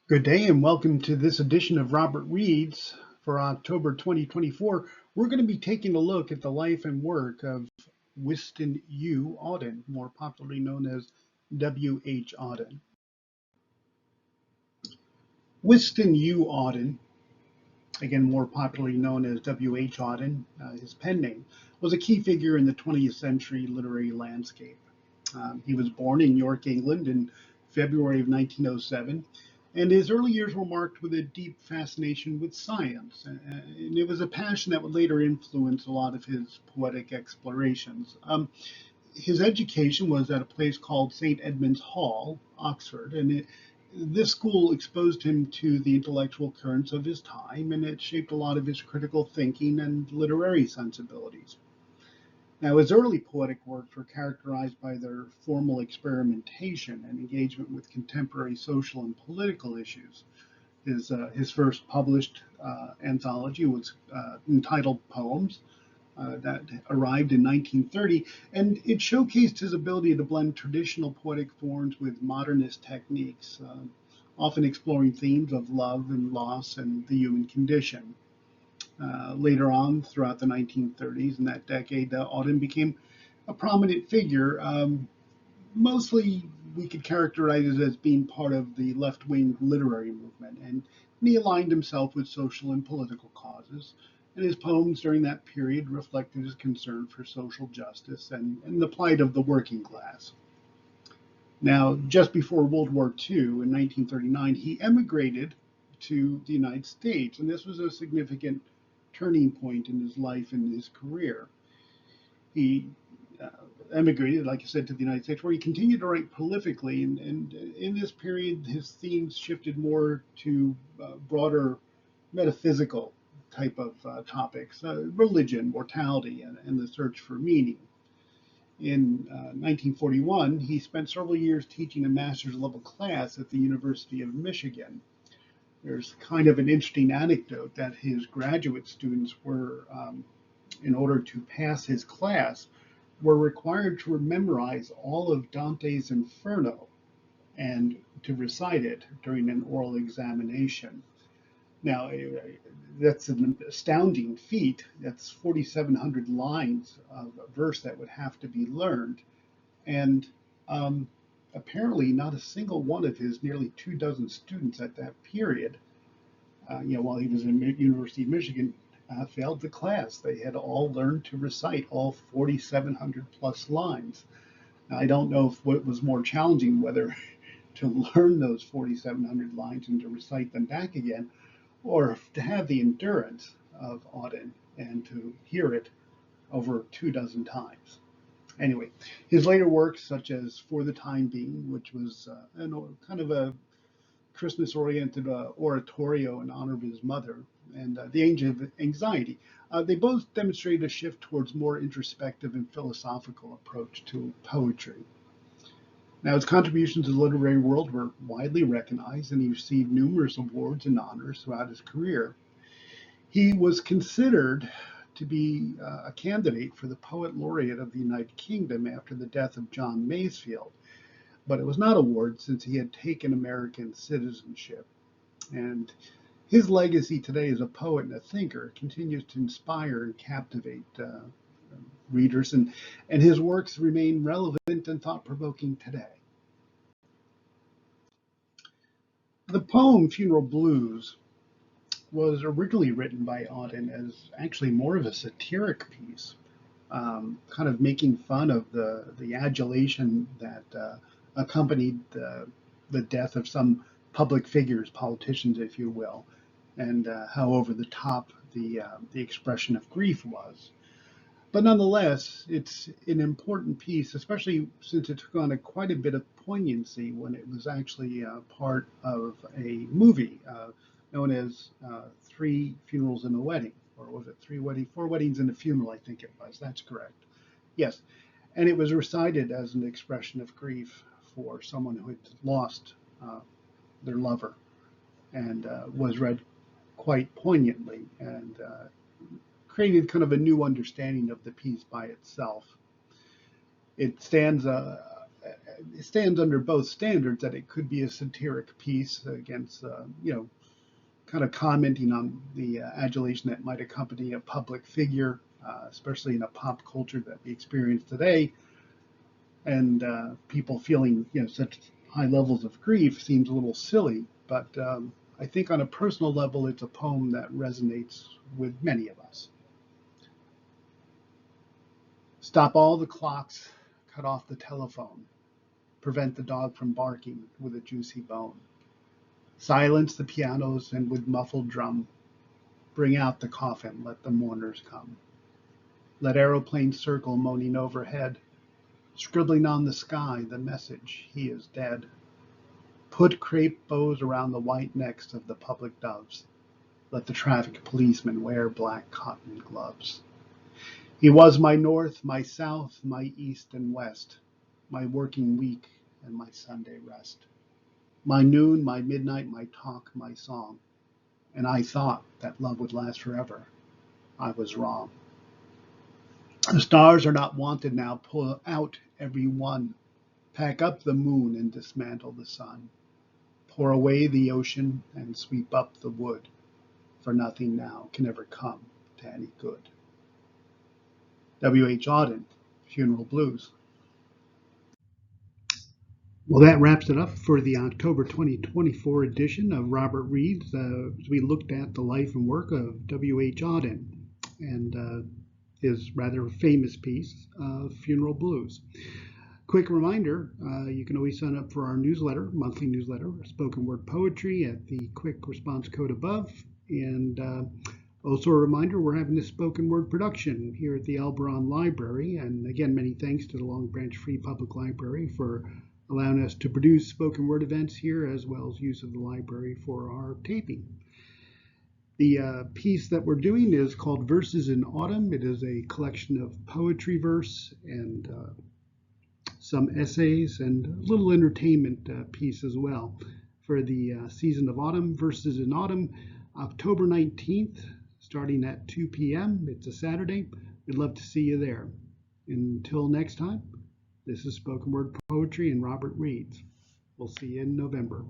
Good day and welcome to this edition of Robert Reads for October 2024. We're going to be taking a look at the life and work of Wystan Hugh Auden, more popularly known as W.H. Auden. Wystan Hugh Auden, again more popularly known as W.H. Auden, his pen name, was a key figure in the 20th century literary landscape. He was born in York, England in February of 1907, and his early years were marked with a deep fascination with science. And it was a passion that would later influence a lot of his poetic explorations. His education was at a place called St. Edmund's Hall, Oxford, and this school exposed him to the intellectual currents of his time, and it shaped a lot of his critical thinking and literary sensibilities. Now, his early poetic works were characterized by their formal experimentation and engagement with contemporary social and political issues. His first published anthology was entitled Poems, that arrived in 1930, and it showcased his ability to blend traditional poetic forms with modernist techniques, often exploring themes of love and loss and the human condition. Later on, throughout the 1930s, in that decade, Auden became a prominent figure. Mostly, we could characterize it as being part of the left-wing literary movement, and he aligned himself with social and political causes. And his poems during that period reflected his concern for social justice and the plight of the working class. Now, just before World War II, in 1939, he emigrated to the United States, and this was a significant turning point in his life and his career. He emigrated, like I said, to the United States, where he continued to write prolifically. And in this period, his themes shifted more to broader metaphysical type of topics, religion, mortality, and the search for meaning. In 1941, he spent several years teaching a master's level class at the University of Michigan. There's kind of an interesting anecdote that his graduate students were, in order to pass his class, were required to memorize all of Dante's Inferno and to recite it during an oral examination. Now, that's an astounding feat. That's 4,700 lines of a verse that would have to be learned. And apparently, not a single one of his nearly 2 dozen students at that period, while he was in University of Michigan, failed the class. They had all learned to recite all 4,700 plus lines. Now, I don't know if what was more challenging, whether to learn those 4,700 lines and to recite them back again, or to have the endurance of Auden and to hear it over 2 dozen times. Anyway, his later works, such as For the Time Being, which was kind of a Christmas-oriented oratorio in honor of his mother, and The Age of Anxiety, they both demonstrate a shift towards more introspective and philosophical approach to poetry. Now, his contributions to the literary world were widely recognized, and he received numerous awards and honors throughout his career. He was considered to be a candidate for the Poet Laureate of the United Kingdom after the death of John Masefield, but it was not awarded since he had taken American citizenship. And his legacy today as a poet and a thinker continues to inspire and captivate readers, and his works remain relevant and thought-provoking today. The poem Funeral Blues was originally written by Auden as actually more of a satiric piece, kind of making fun of the adulation that accompanied the death of some public figures, politicians, if you will, and how over the top the expression of grief was. But nonetheless, it's an important piece, especially since it took on quite a bit of poignancy when it was actually part of a movie known as Three Funerals and a Wedding, or was it Four Weddings and a Funeral, I think it was. That's correct. Yes, and it was recited as an expression of grief for someone who had lost their lover, and was read quite poignantly, and created kind of a new understanding of the piece by itself. It stands it stands under both standards that it could be a satiric piece against, kind of commenting on the adulation that might accompany a public figure, especially in a pop culture that we experience today, and people feeling such high levels of grief seems a little silly. But I think on a personal level, it's a poem that resonates with many of us. Stop all the clocks, cut off the telephone, prevent the dog from barking with a juicy bone. Silence the pianos and with muffled drum, bring out the coffin, let the mourners come. Let aeroplanes circle moaning overhead, scribbling on the sky the message, he is dead. Put crepe bows around the white necks of the public doves. Let the traffic policemen wear black cotton gloves. He was my north, my south, my east and west, my working week and my Sunday rest. My noon, my midnight, my talk, my song. And I thought that love would last forever. I was wrong. The stars are not wanted now. Pull out every one. Pack up the moon and dismantle the sun. Pour away the ocean and sweep up the wood, for nothing now can ever come to any good. W.H. Auden, Funeral Blues. Well, that wraps it up for the October 2024 edition of Robert Reads. As we looked at the life and work of W.H. Auden and his rather famous piece, Funeral Blues. Quick reminder, you can always sign up for our newsletter, monthly newsletter, spoken word poetry at the quick response code above. And also a reminder, we're having a spoken word production here at the Elberon Library. And again, many thanks to the Long Branch Free Public Library for allowing us to produce spoken word events here, as well as use of the library for our taping. The piece that we're doing is called Verses in Autumn. It is a collection of poetry verse and some essays and a little entertainment piece as well for the season of autumn. Verses in Autumn, October 19th, starting at 2 p.m. It's a Saturday. We'd love to see you there. Until next time, this is Spoken Word Poetry and Robert Reads. We'll see you in November.